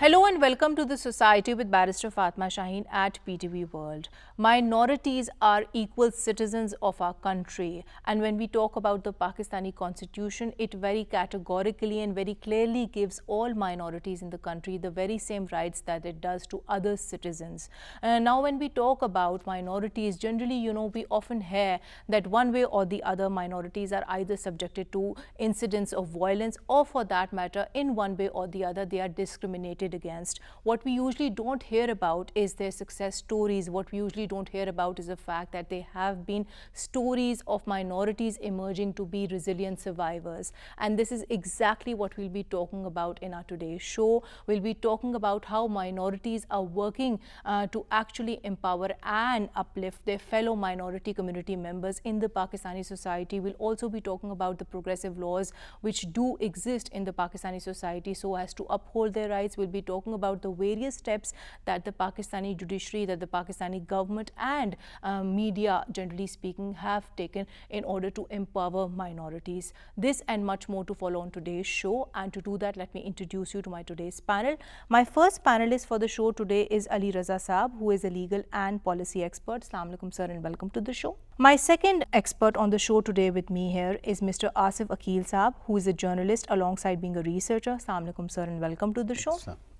Hello and welcome to the Society with Barrister Fatma Shaheen at PTV World. Minorities are equal citizens of our country, and when we talk about the Pakistani constitution, it very categorically and very clearly gives all minorities in the country the very same rights that it does to other citizens. Now when we talk about minorities, generally, we often hear that one way or the other minorities are either subjected to incidents of violence or, for that matter, in one way or the other they are discriminated against. What we usually don't hear about is their success stories. What we usually don't hear about is the fact that there have been stories of minorities emerging to be resilient survivors. And this is exactly what we'll be talking about in our today's show. We'll be talking about how minorities are working to actually empower and uplift their fellow minority community members in the Pakistani society. We'll also be talking about the progressive laws which do exist in the Pakistani society so as to uphold their rights. We'll be talking about the various steps that the Pakistani judiciary, that the Pakistani government and media, generally speaking, have taken in order to empower minorities. This and much more to follow on today's show. And to do that, let me introduce you to my today's panel. My first panelist for the show today is Ali Raza Saab, who is a legal and policy expert. Assalamu alaikum, sir, and welcome to the show. My second expert on the show today with me here is Mr. Asif Akil Saab, who is a journalist alongside being a researcher. Assalamu alaikum, sir, and welcome to the show.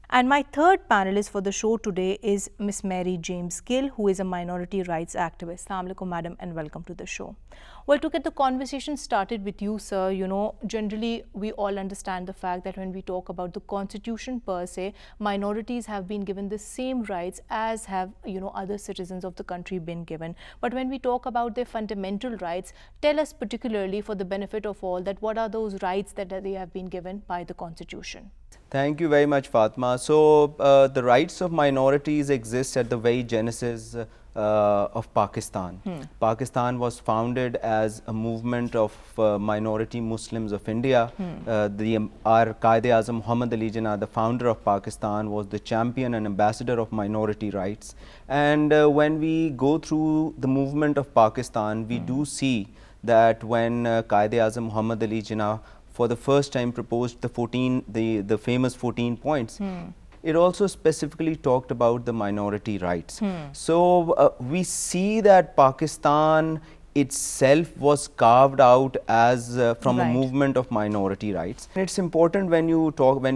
And my third panelist for the show today is Miss Mary James Gill, who is a minority rights activist. Assalamu alaikum, madam, and welcome to the show. Well, to get the conversation started with you, sir, generally we all understand the fact that when we talk about the constitution per se, minorities have been given the same rights as have, other citizens of the country been given. But when we talk about their fundamental rights, tell us particularly for the benefit of all that what are those rights that they have been given by the constitution? Thank you very much, Fatma. So, the rights of minorities exist at the very genesis of Pakistan. Pakistan was founded as a movement of minority Muslims of India. Our Quaid-e-Azam Muhammad Ali Jinnah, the founder of Pakistan, was the champion and ambassador of minority rights. And when we go through the movement of Pakistan, we do see that when Quaid-e-Azam Muhammad Ali Jinnah for the first time proposed the famous 14 points, it also specifically talked about the minority rights. So we see that Pakistan itself was carved out as from a movement of minority rights. It's important when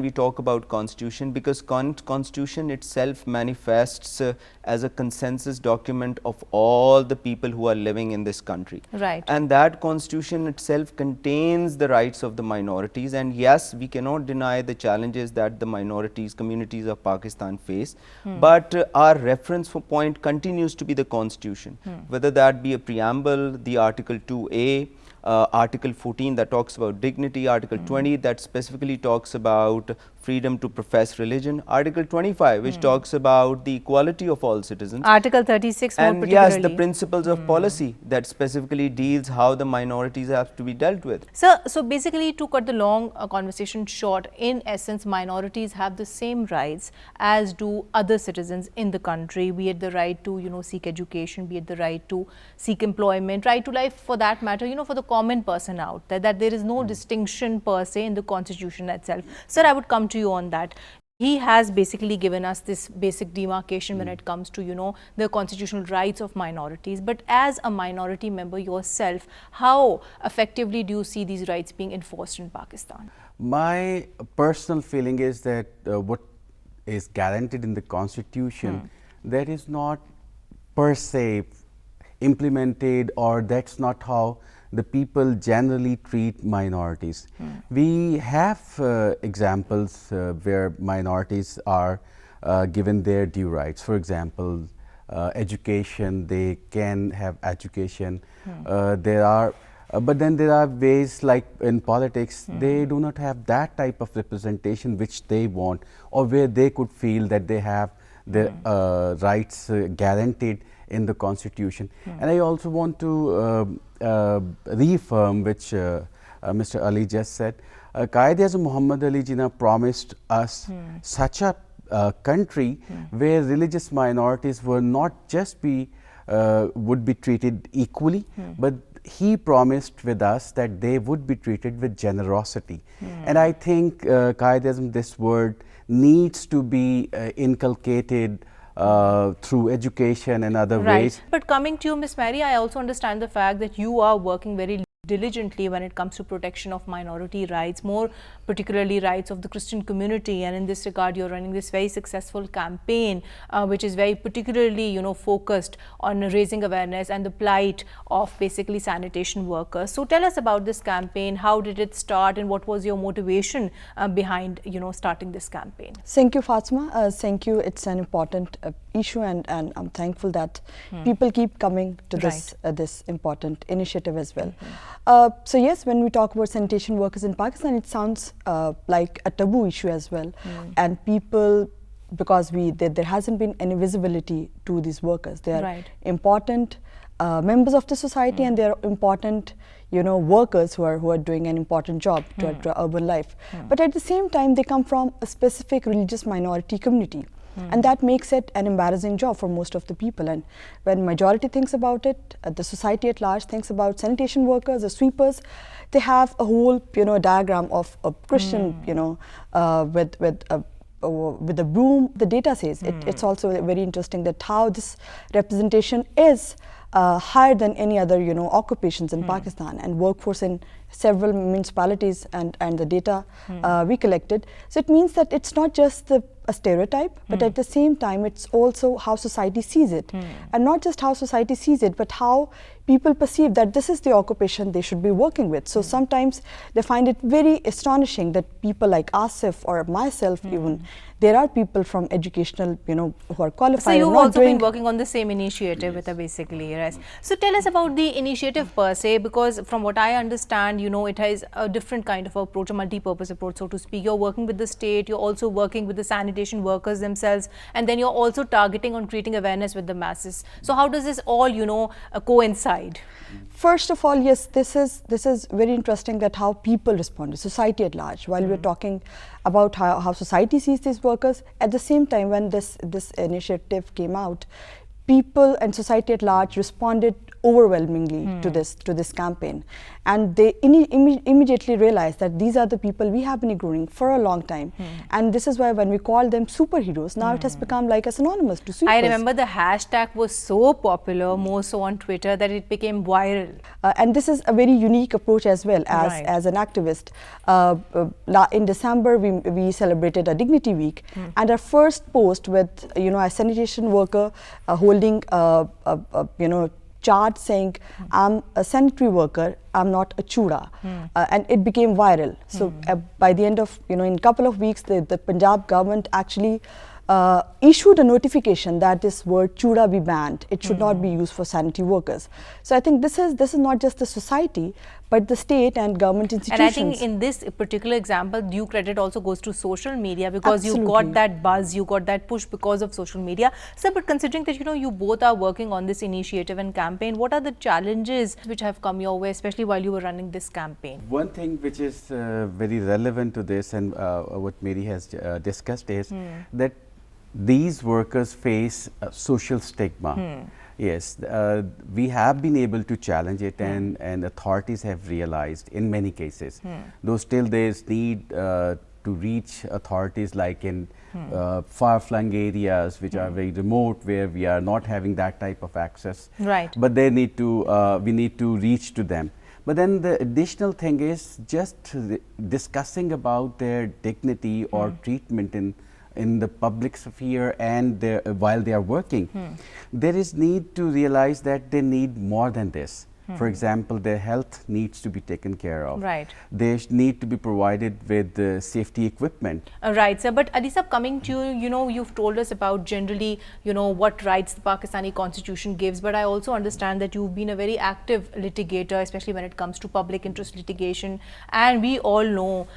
we talk about constitution, because constitution itself manifests as a consensus document of all the people who are living in this country. And that constitution itself contains the rights of the minorities. And yes, we cannot deny the challenges that the communities of Pakistan face. But our reference point continues to be the constitution, whether that be a preamble, the Article 2A, Article 14 that talks about dignity, Article 20 that specifically talks about freedom to profess religion, Article 25 which talks about the equality of all citizens, Article 36 more and yes, the principles of policy that specifically deals how the minorities have to be dealt with. So basically, to cut the long conversation short, in essence, minorities have the same rights as do other citizens in the country, be it the right to seek education, be it the right to seek employment, right to life, for that matter, for the common person out there, that there is no distinction per se in the constitution itself. Sir, I would come to you on that. He has basically given us this basic demarcation when it comes to, the constitutional rights of minorities. But as a minority member yourself, how effectively do you see these rights being enforced in Pakistan? My personal feeling is that what is guaranteed in the constitution, that is not per se implemented, or that's not how the people generally treat minorities. We have examples where minorities are given their due rights. For example, education, they can have education. But then there are ways like in politics, they do not have that type of representation which they want, or where they could feel that they have the rights guaranteed in the constitution. And I also want to reaffirm which Mr. Ali just said. Quaid-e-Azam Muhammad Ali Jinnah promised us such a country where religious minorities were not just would be treated equally, but he promised with us that they would be treated with generosity. And I think Quaid-e-Azam, this word, needs to be inculcated through education and other ways. But coming to you, Ms. Mary, I also understand the fact that you are working very diligently when it comes to protection of minority rights, more particularly rights of the Christian community, and in this regard you're running this very successful campaign which is very particularly focused on raising awareness and the plight of basically sanitation workers. So tell us about this campaign. How did it start and what was your motivation behind starting this campaign? Thank you, Fatima. Thank you. It's an important issue, and I'm thankful that people keep coming to this important initiative as well. So yes, when we talk about sanitation workers in Pakistan, it sounds like a taboo issue as well, and people, because there hasn't been any visibility to these workers. They are important members of the society, and they are important workers who are doing an important job to urban life. But at the same time, they come from a specific religious minority community. And that makes it an embarrassing job for most of the people. And when majority thinks about it, the society at large thinks about sanitation workers, the sweepers, they have a whole diagram of a Christian with a broom. The data says it's also very interesting that how this representation is higher than any other occupations in Pakistan, and workforce in several municipalities, and the data we collected. So it means that it's not just a stereotype, but at the same time it's also how society sees it, and not just how society sees it, but how people perceive that this is the occupation they should be working with. So sometimes they find it very astonishing that people like Asif or myself even, there are people from educational, who are qualified. So you've also been working on the same initiative with basically, right? So tell us about the initiative per se, because from what I understand, it has a different kind of approach, a multi-purpose approach, so to speak. You're working with the state, you're also working with the sanitation workers themselves, and then you're also targeting on creating awareness with the masses. So how does this all, coincide? First of all, yes, this is very interesting that how people respond, society at large. While we're talking about how society sees these workers, at the same time when this initiative came out, people and society at large responded overwhelmingly to this campaign, and they immediately realized that these are the people we have been ignoring for a long time, and this is why when we call them superheroes, now it has become like a synonymous to sweepers. I remember the hashtag was so popular, more so on Twitter, that it became viral. And this is a very unique approach as well as an activist. In December we celebrated a Dignity Week, and our first post with a sanitation worker holding chart saying, I'm a sanitary worker, I'm not a chuda, and it became viral. So by the end of, in a couple of weeks, the Punjab government actually issued a notification that this word chuda be banned. It should not be used for sanitary workers. So I think this is not just the society, but the state and government institutions. And I think in this particular example, due credit also goes to social media, because you got that buzz, you got that push because of social media. So, but considering that you both are working on this initiative and campaign, what are the challenges which have come your way, especially while you were running this campaign? One thing which is very relevant to this, and what Mary has discussed, is that these workers face social stigma. Yes, we have been able to challenge it, and authorities have realized in many cases, though still there is need to reach authorities like in far-flung areas which are very remote, where we are not having that type of access. Right. But they need to, we need to reach to them. But then the additional thing is just discussing about their dignity or treatment in the public sphere, and while they are working, there is need to realize that they need more than this. For example, their health needs to be taken care of. Right. They need to be provided with safety equipment. Right, sir. But Adisab, coming to you, you've told us about generally, what rights the Pakistani constitution gives. But I also understand that you've been a very active litigator, especially when it comes to public interest litigation. And we all know,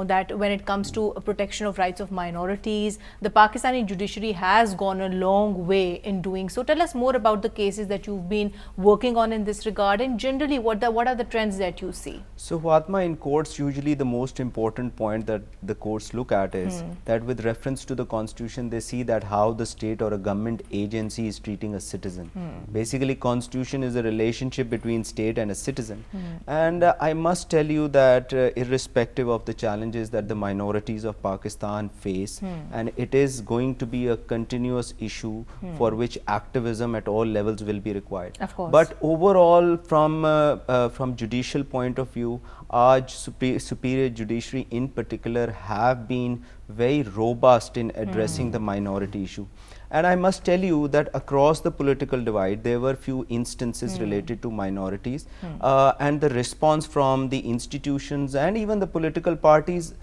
that when it comes to protection of rights of minorities, the Pakistani judiciary has gone a long way in doing so. Tell us more about the cases that you've been working on in this regard, regard, and generally what are the trends that you see? So Fatma, in courts, usually the most important point that the courts look at is that with reference to the constitution, they see that how the state or a government agency is treating a citizen. Basically, constitution is a relationship between state and a citizen. And I must tell you that irrespective of the challenges that the minorities of Pakistan face, and it is going to be a continuous issue for which activism at all levels will be required. Of course. But overall, from judicial point of view, our superior judiciary in particular have been very robust in addressing the minority issue. And I must tell you that across the political divide, there were few instances related to minorities, and the response from the institutions and even the political parties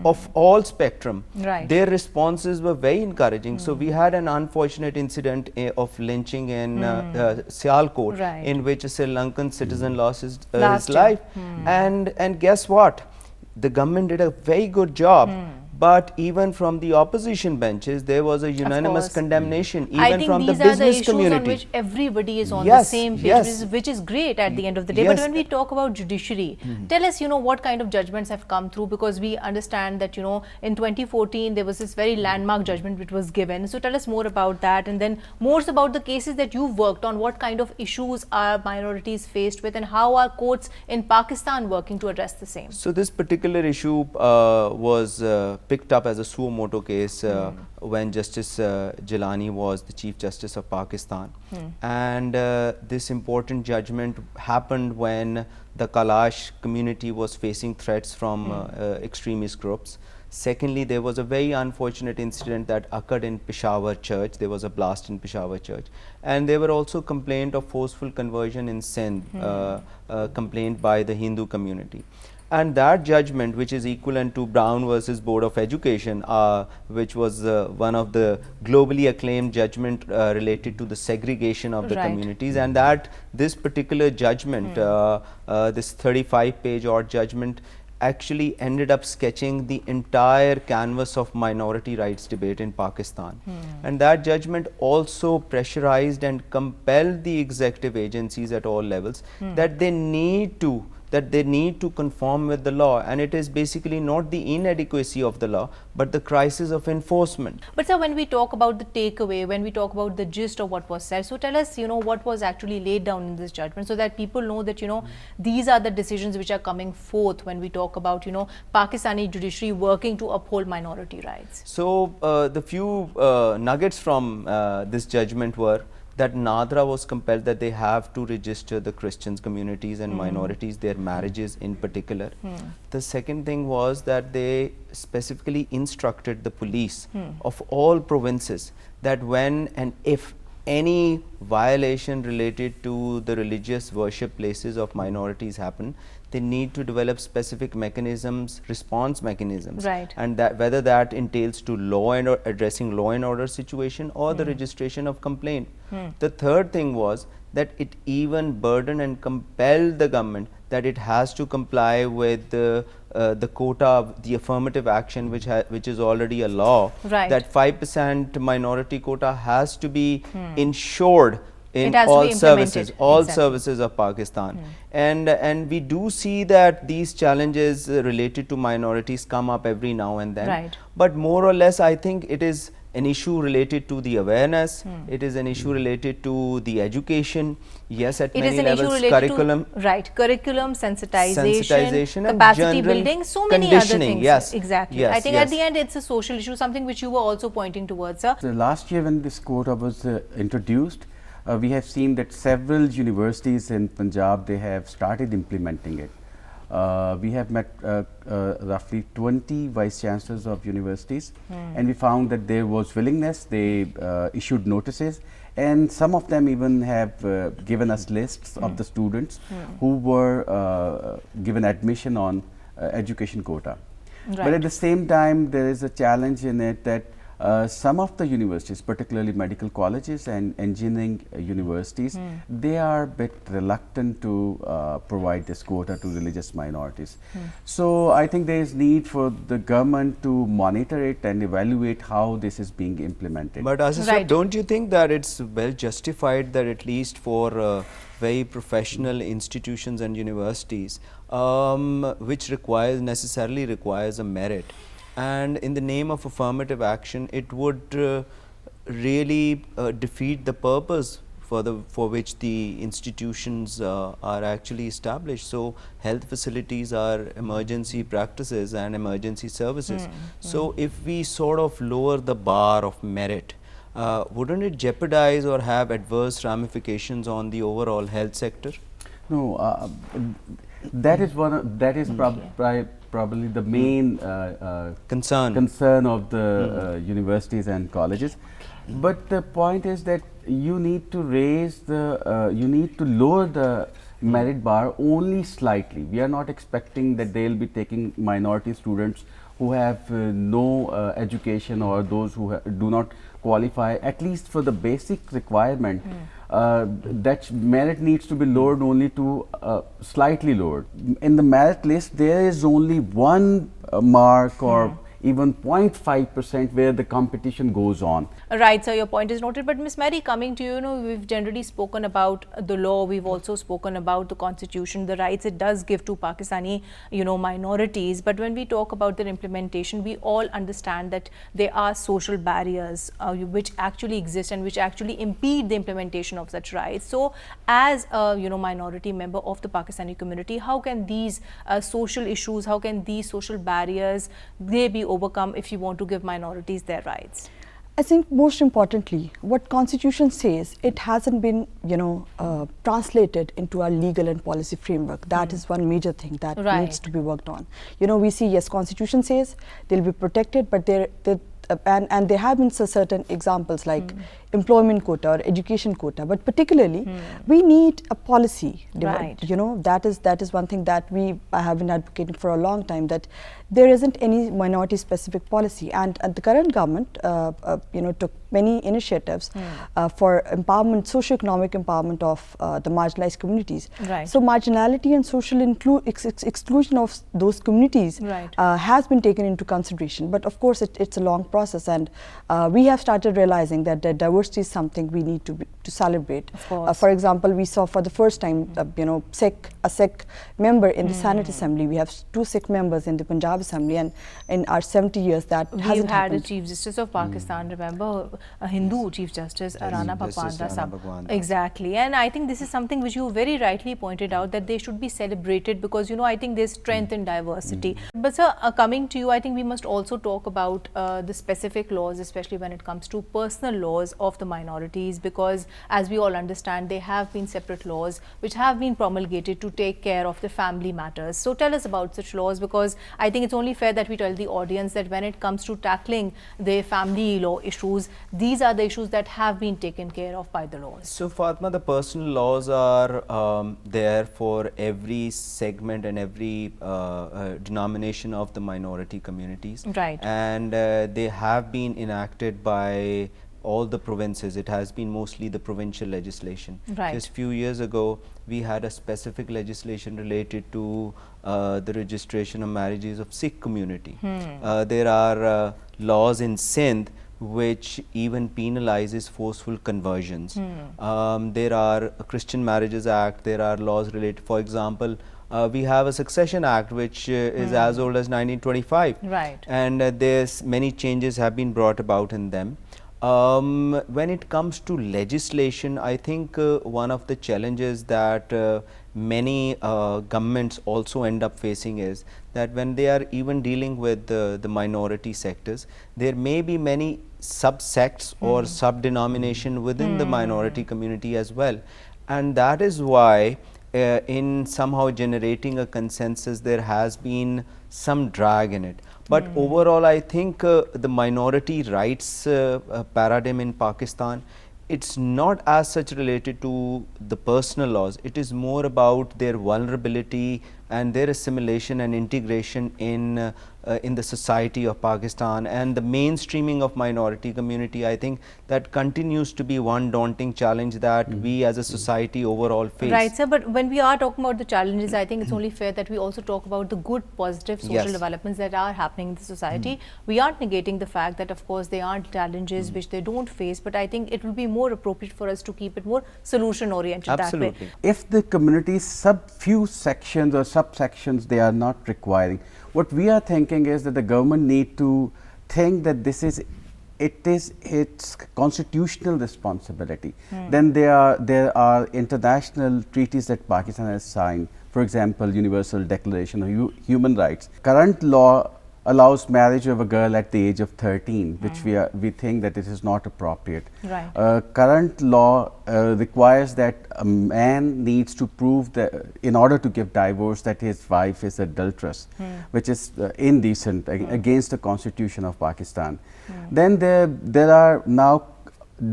of all spectrum, their responses were very encouraging. So we had an unfortunate incident of lynching in Sialkot, in which a Sri Lankan citizen lost his life. And guess what? The government did a very good job. But even from the opposition benches, there was a unanimous condemnation, even from the business community. On which everybody is on the same page, which is great at the end of the day. But when we talk about judiciary, tell us, what kind of judgments have come through, because we understand that, in 2014, there was this very landmark judgment which was given. So tell us more about that, and then more about the cases that you've worked on. What kind of issues are minorities faced with, and how are courts in Pakistan working to address the same? So this particular issue was picked up as a suo motu case when Justice Jilani was the Chief Justice of Pakistan. And this important judgment happened when the Kalash community was facing threats from extremist groups. Secondly, there was a very unfortunate incident that occurred in Peshawar church. There was a blast in Peshawar church. And there were also complaint of forceful conversion in Sindh, complained by the Hindu community. And that judgment, which is equivalent to Brown versus Board of Education, which was one of the globally acclaimed judgment related to the segregation of the communities, and that this particular judgment, this 35-page odd judgment, actually ended up sketching the entire canvas of minority rights debate in Pakistan. And that judgment also pressurized and compelled the executive agencies at all levels that they need to conform with the law, and it is basically not the inadequacy of the law but the crisis of enforcement. But sir, when we talk about the takeaway, when we talk about the gist of what was said, so tell us, what was actually laid down in this judgment, so that people know that, these are the decisions which are coming forth when we talk about, Pakistani judiciary working to uphold minority rights. So the few nuggets from this judgment were that Nadra was compelled that they have to register the Christians communities and minorities, their marriages in particular. The second thing was that they specifically instructed the police of all provinces that when and if any violation related to the religious worship places of minorities happen, they need to develop specific mechanisms, response mechanisms, and that whether that entails to addressing law and order situation or the registration of complaint. The third thing was that it even burdened and compelled the government that it has to comply with the quota, the affirmative action, which is already a law, that 5% minority quota has to be ensured in all services of Pakistan. And we do see that these challenges related to minorities come up every now and then. But more or less, I think it is an issue related to the awareness, it is an issue related to the education, yes, at many levels, curriculum. Curriculum, sensitization, capacity building, so many other things. Exactly. I think at the end it's a social issue, something which you were also pointing towards, sir. So last year when this quota was introduced, we have seen that several universities in Punjab, they have started implementing it. We have met roughly 20 vice chancellors of universities, and we found that there was willingness. They issued notices, and some of them even have given us lists of the students who were given admission on education quota. But at the same time, there is a challenge in it that Some of the universities, particularly medical colleges and engineering universities, they are a bit reluctant to provide this quota to religious minorities. So I think there is need for the government to monitor it and evaluate how this is being implemented. But Aziz, Right. don't you think that it's well justified that at least for very professional institutions and universities, which necessarily requires a merit, and in the name of affirmative action, it would really defeat the purpose for which the institutions are actually established. So health facilities are emergency practices and emergency services. So if we sort of lower the bar of merit, wouldn't it jeopardize or have adverse ramifications on the overall health sector? No, that is probably the main concern of the universities and colleges. But the point is that you need to lower the merit bar only slightly. We are not expecting that they will be taking minority students who have no education or those who do not qualify, at least for the basic requirement. That merit needs to be lowered only to slightly lowered. In the merit list, there is only one mark or even 0.5% where the competition goes on. Right, so your point is noted. But Ms. Mary, coming to you, we've generally spoken about the law. We've also spoken about the constitution, the rights it does give to Pakistani, minorities. But when we talk about their implementation, we all understand that there are social barriers which actually exist and which actually impede the implementation of such rights. So, as a minority member of the Pakistani community, how can these social issues, how can these social barriers, they be overcome if you want to give minorities their rights? I think most importantly, what Constitution says, it hasn't been, translated into our legal and policy framework. That is one major thing that needs to be worked on. We see, yes, Constitution says they'll be protected, but and there have been certain examples like employment quota or education quota, but particularly we need a policy. Right. That is one thing that I have been advocating for a long time, that there isn't any minority specific policy, and the current government took many initiatives for empowerment, socio-economic empowerment of the marginalized communities. Right. So marginality and social exclusion of those communities has been taken into consideration, but of course it's a long process, and we have started realizing that the diversity is something we need to celebrate. For example, we saw for the first time a Sikh member in the Senate Assembly. We have 2 Sikh members in the Punjab Assembly, and in our 70 years that hasn't happened. We had a Chief Justice of Pakistan, remember, a Hindu Chief Justice, Rana Bhagwanda Sahab. Exactly, and I think this is something which you very rightly pointed out, that they should be celebrated, because I think there's strength in diversity. But sir, coming to you, I think we must also talk about the specific laws, especially when it comes to personal laws of the minorities, because as we all understand, there have been separate laws which have been promulgated to take care of the family matters. So tell us about such laws, because I think it's only fair that we tell the audience that when it comes to tackling the family law issues, these are the issues that have been taken care of by the laws. So Fatma, the personal laws are there for every segment and every denomination of the minority communities. Right. And they have been enacted by all the provinces. It has been mostly the provincial legislation. Right. Just few years ago, we had a specific legislation related to the registration of marriages of Sikh community. There are laws in Sindh which even penalizes forceful conversions. There are a Christian Marriages Act, there are laws related, for example, we have a Succession Act which is as old as 1925. Right. And there's many changes have been brought about in them. When it comes to legislation, I think one of the challenges that many governments also end up facing is that when they are even dealing with the minority sectors, there may be many subsects or sub-denomination within the minority community as well. And that is why in somehow generating a consensus, there has been some drag in it. But overall, I think the minority rights paradigm in Pakistan, it's not as such related to the personal laws. It is more about their vulnerability and their assimilation and integration in in the society of Pakistan, and the mainstreaming of minority community, I think that continues to be one daunting challenge that we as a society overall face. Right, sir, but when we are talking about the challenges, I think it's only fair that we also talk about the good, positive social Yes. developments that are happening in the society. We aren't negating the fact that, of course, there are challenges which they don't face, but I think it will be more appropriate for us to keep it more solution-oriented that way. Absolutely. If the community's few sections or subsections they are not requiring, what we are thinking is that the government need to think that this is its constitutional responsibility. Then there are international treaties that Pakistan has signed. For example, Universal Declaration of Human Rights. Current law allows marriage of a girl at the age of 13, which we think that it is not appropriate. Right. Current law requires that a man needs to prove that in order to give divorce that his wife is adulterous, which is indecent, against the constitution of Pakistan. Then there are now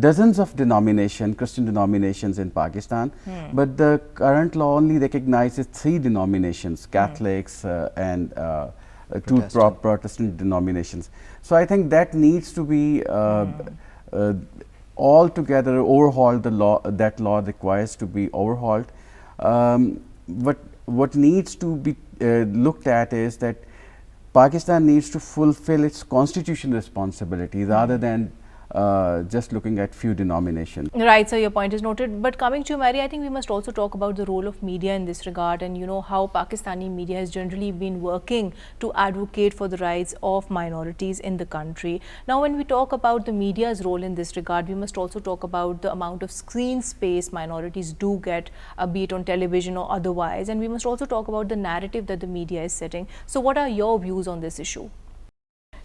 dozens of Christian denominations in Pakistan, but the current law only recognizes 3 denominations, Catholics and 2 Protestant denominations. So I think that needs to be altogether overhauled. That law requires to be overhauled. But what needs to be looked at is that Pakistan needs to fulfill its constitutional responsibility rather than just looking at few denominations. Right, so your point is noted. But coming to you, Mary, I think we must also talk about the role of media in this regard, and you know how Pakistani media has generally been working to advocate for the rights of minorities in the country. Now, when we talk about the media's role in this regard, we must also talk about the amount of screen space minorities do get, be it on television or otherwise, and we must also talk about the narrative that the media is setting. So what are your views on this issue?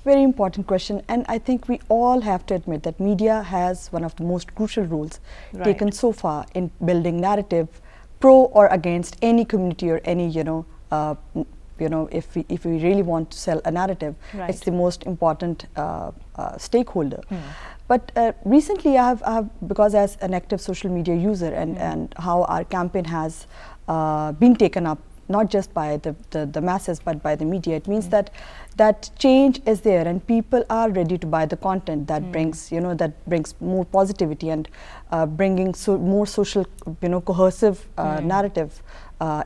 Very important question, and I think we all have to admit that media has one of the most crucial roles taken so far in building narrative pro or against any community or any if we really want to sell a narrative, it's the most important stakeholder. But recently I have, because as an active social media user and how our campaign has been taken up not just by the masses but by the media, it means that change is there and people are ready to buy the content that brings more positivity and bringing more social cohesive narrative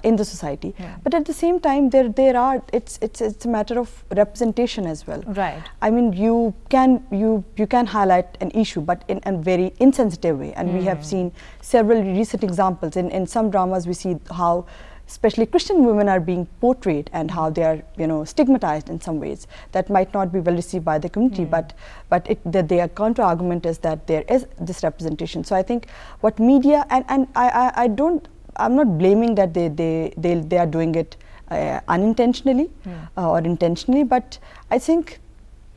in the society. But at the same time it's a matter of representation as well. Right. I mean, you can highlight an issue but in a very insensitive way, and we have seen several recent examples in some dramas. We see how especially Christian women are being portrayed and how they are stigmatized in some ways that might not be well received by the community, but their counter argument is that there is this representation. So I think what media and I'm not blaming that they are doing it unintentionally or intentionally, but I think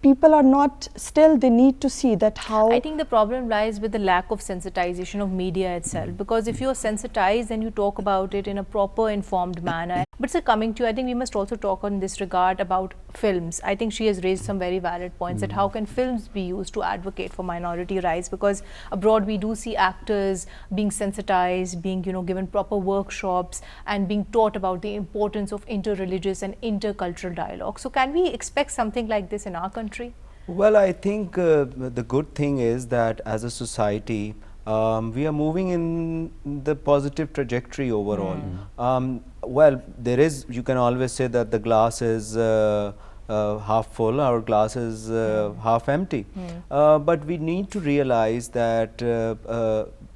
people are not, still they need to see that how. I think the problem lies with the lack of sensitization of media itself, because if you're sensitized then you talk about it in a proper informed manner. But sir, coming to you, I think we must also talk on this regard about films. I think she has raised some very valid points that how can films be used to advocate for minority rights, because abroad we do see actors being sensitized, being given proper workshops and being taught about the importance of interreligious and intercultural dialogue. So can we expect something like this in our country? Well, I think the good thing is that as a society we are moving in the positive trajectory overall. Well, you can always say that the glass is half full, our glass is half empty. But we need to realize that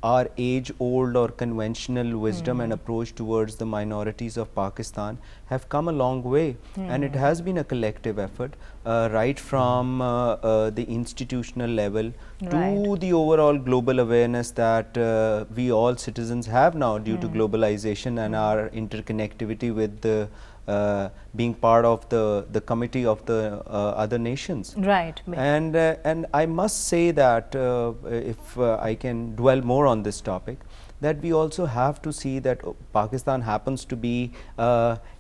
our age-old or conventional wisdom and approach towards the minorities of Pakistan have come a long way, and it has been a collective effort, right from the institutional level to the overall global awareness that we all citizens have now due to globalization and our interconnectivity with the being part of the committee of the other nations. Right. And I must say that if I can dwell more on this topic, that we also have to see that Pakistan happens to be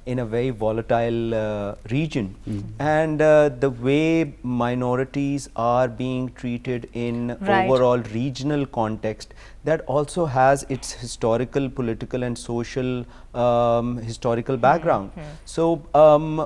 in a very volatile region. And the way minorities are being treated in overall regional context, that also has its historical, political and social historical background. So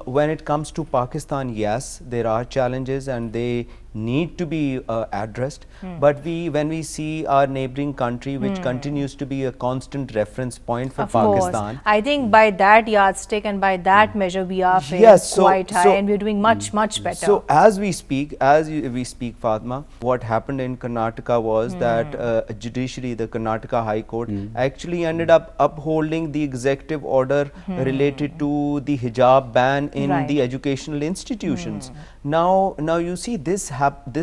when it comes to Pakistan, yes, there are challenges and they need to be addressed, but when we see our neighboring country, which continues to be a constant reference point for Pakistan. I think by that yardstick and by that measure, we are faring quite high, and we're doing much better. So as we speak, Fatma, what happened in Karnataka was that Judiciary, the Karnataka High Court, actually ended up upholding the executive order related to the hijab ban in the educational institutions. Now you see this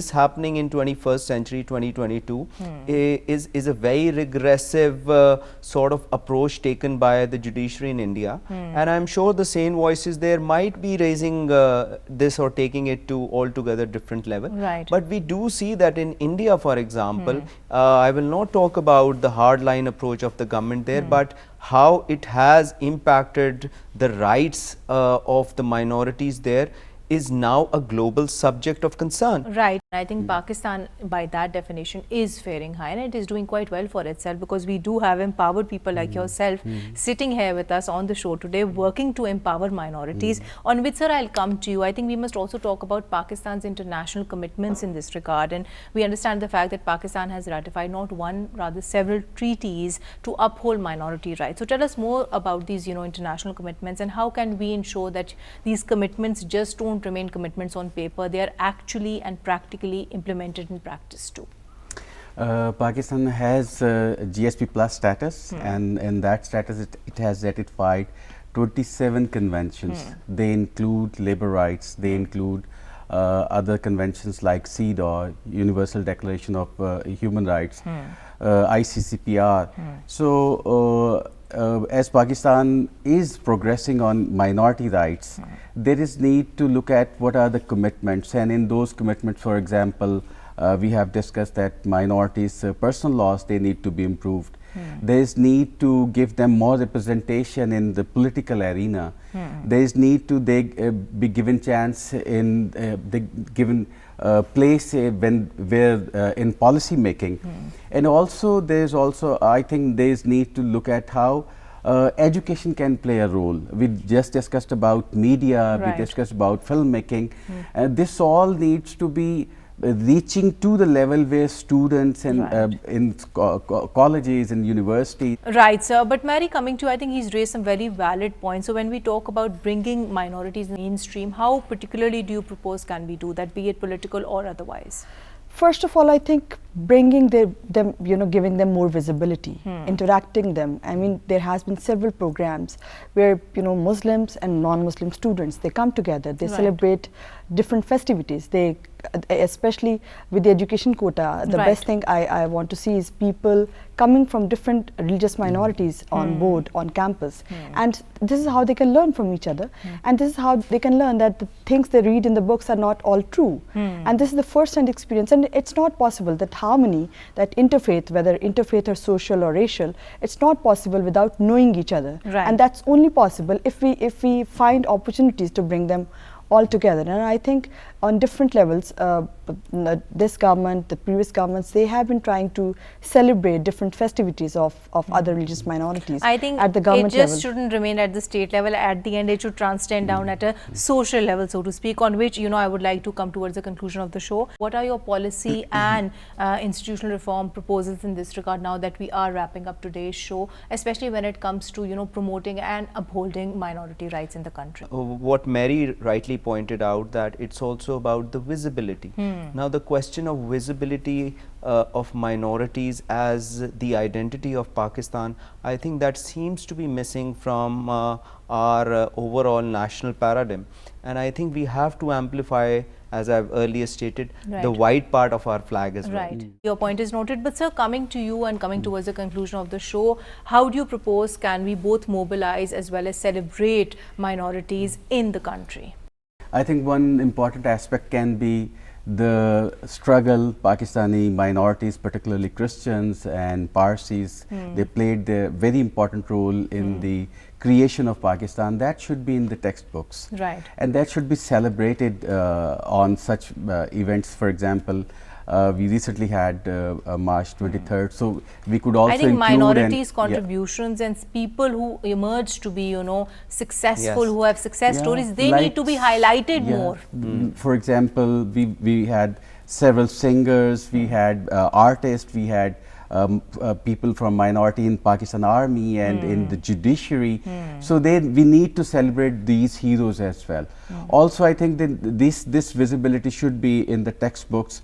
happening in 21st century, 2022, is a very regressive sort of approach taken by the judiciary in India, and I'm sure the sane voices there might be raising this or taking it to altogether different level. But we do see that in India, for example, I will not talk about the hardline approach of the government there, but how it has impacted the rights of the minorities there is now a global subject of concern. I think Pakistan, by that definition, is faring high, and it is doing quite well for itself, because we do have empowered people like yourself sitting here with us on the show today, working to empower minorities. On which, sir, I'll come to you. I think we must also talk about Pakistan's international commitments in this regard, and we understand the fact that Pakistan has ratified not one, rather several treaties to uphold minority rights. So tell us more about these, international commitments, and how can we ensure that these commitments just don't remain commitments on paper, they are actually and practically implemented in practice too. Pakistan has GSP plus status, and in that status it has ratified 27 conventions. They include labor rights, they include other conventions like CEDAW, Universal Declaration of Human Rights, ICCPR. So as Pakistan is progressing on minority rights, there is need to look at what are the commitments, and in those commitments, for example, we have discussed that minorities' personal laws, they need to be improved. There is need to give them more representation in the political arena. There is need to be given chance in given place where in policy making, and also there is also, I think there is need to look at how education can play a role. We just discussed about media, we discussed about filmmaking, and this all needs to be reaching to the level where students and in colleges and universities. Sir. But Mary, coming to you, I think he's raised some very valid points. So when we talk about bringing minorities in the mainstream, how particularly do you propose can we do that, be it political or otherwise? First of all, I think bringing them, giving them more visibility, interacting them. I mean, there has been several programs where, Muslims and non-Muslim students, they come together, they celebrate different festivities. They, especially with the education quota, the best thing I want to see is people coming from different religious minorities on board, on campus. And this is how they can learn from each other. And this is how they can learn that the things they read in the books are not all true. And this is the first-hand experience. And it's not possible that harmony, that interfaith, whether interfaith or social or racial, it's not possible without knowing each other. And that's only possible if we find opportunities to bring them all together. And I think on different levels, this government, the previous governments, they have been trying to celebrate different festivities of other religious minorities. I think at the government it just level. Shouldn't remain at the state level. At the end, it should transcend down at a social level, so to speak, on which, I would like to come towards the conclusion of the show. What are your policy and institutional reform proposals in this regard now that we are wrapping up today's show, especially when it comes to, promoting and upholding minority rights in the country? What Mary rightly pointed out, that it's also about the visibility. Now the question of visibility of minorities as the identity of Pakistan, I think that seems to be missing from our overall national paradigm, and I think we have to amplify, as I've earlier stated, the white part of our flag as well. Your point is noted, but sir, coming to you and coming towards the conclusion of the show, how do you propose can we both mobilize as well as celebrate minorities in the country? I think one important aspect can be the struggle, Pakistani minorities, particularly Christians and Parsis, they played a very important role in the creation of Pakistan. That should be in the textbooks. Right. And that should be celebrated on such events. For example, we recently had March 23rd, so we could also I think include minorities' contributions and people who emerge to be, you know, successful, who have success stories, they need to be highlighted more. For example, we had several singers, we had artists, we had people from minority in Pakistan Army and in the Judiciary. So we need to celebrate these heroes as well. Also, I think that this visibility should be in the textbooks.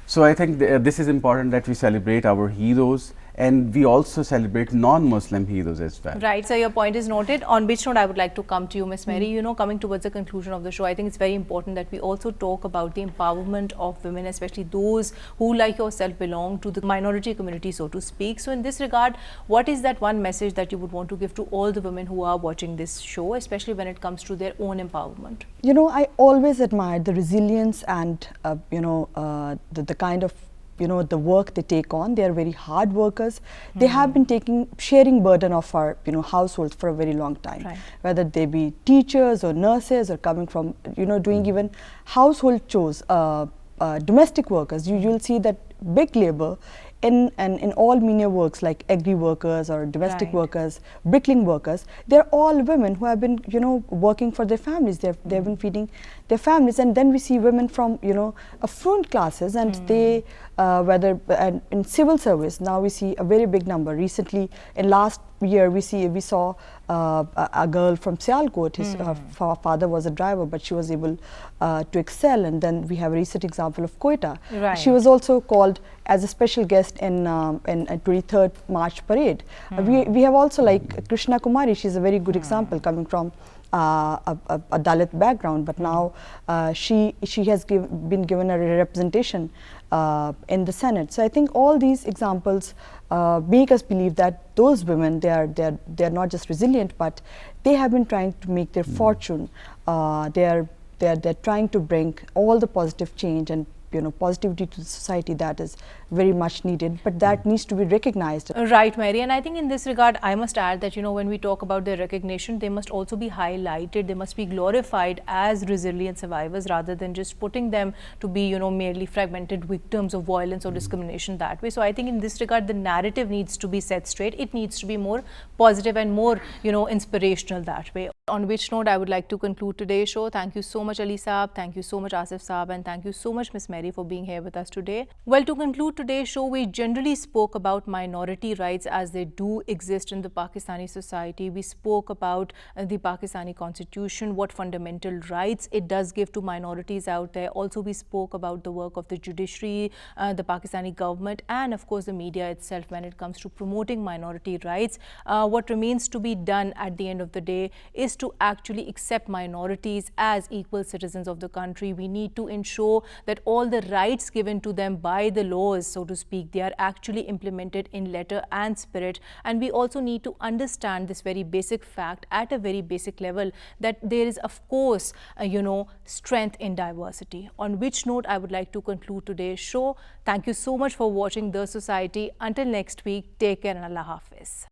So I think this is important that we celebrate our heroes, and we also celebrate non-Muslim heroes as well. Right, so your point is noted. On which note I would like to come to you, Ms. Mary. You know, coming towards the conclusion of the show, I think it's very important that we also talk about the empowerment of women, especially those who, like yourself, belong to the minority community, so to speak. So in this regard, what is that one message that you would want to give to all the women who are watching this show, especially when it comes to their own empowerment? You know, I always admired the resilience and, the kind of, the work they take on. They are very hard workers. They have been sharing burden of our, households for a very long time. Right. Whether they be teachers or nurses or coming from, doing even household chores, domestic workers. You'll see that big labor in all menial works like agri workers or domestic workers, bricklaying workers. They're all women who have been, working for their families. They've been feeding their families. And then we see women from, affluent classes, and they, whether in civil service, now we see a very big number. Recently, in last year, we saw a girl from Sialkot. His father was a driver, but she was able to excel. And then we have a recent example of Quetta. Right. She was also called as a special guest in 23rd March parade. We have also like Krishna Kumari. She's a very good example, coming from a Dalit background, but now she has been given a representation in the Senate. So I think all these examples make us believe that those women, they are not just resilient, but they have been trying to make their fortune. They're trying to bring all the positive change and positivity to the society that is very much needed, but that needs to be recognized. Right, Mary, and I think in this regard, I must add that, when we talk about their recognition, they must also be highlighted, they must be glorified as resilient survivors rather than just putting them to be, merely fragmented victims of violence or discrimination that way. So I think in this regard, the narrative needs to be set straight. It needs to be more positive and more, inspirational that way. On which note, I would like to conclude today's show. Thank you so much, Ali Saab. Thank you so much, Asif Saab. And thank you so much, Ms. Mary, for being here with us today. Well, to conclude today's show, we generally spoke about minority rights as they do exist in the Pakistani society. We spoke about the Pakistani constitution, what fundamental rights it does give to minorities out there. Also, we spoke about the work of the judiciary, the Pakistani government, and of course, the media itself when it comes to promoting minority rights. What remains to be done at the end of the day is to actually accept minorities as equal citizens of the country. We need to ensure that all the rights given to them by the laws, so to speak, they are actually implemented in letter and spirit. And we also need to understand this very basic fact at a very basic level, that there is, of course, strength in diversity. On which note, I would like to conclude today's show. Thank you so much for watching The Society. Until next week, take care and Allah Hafiz.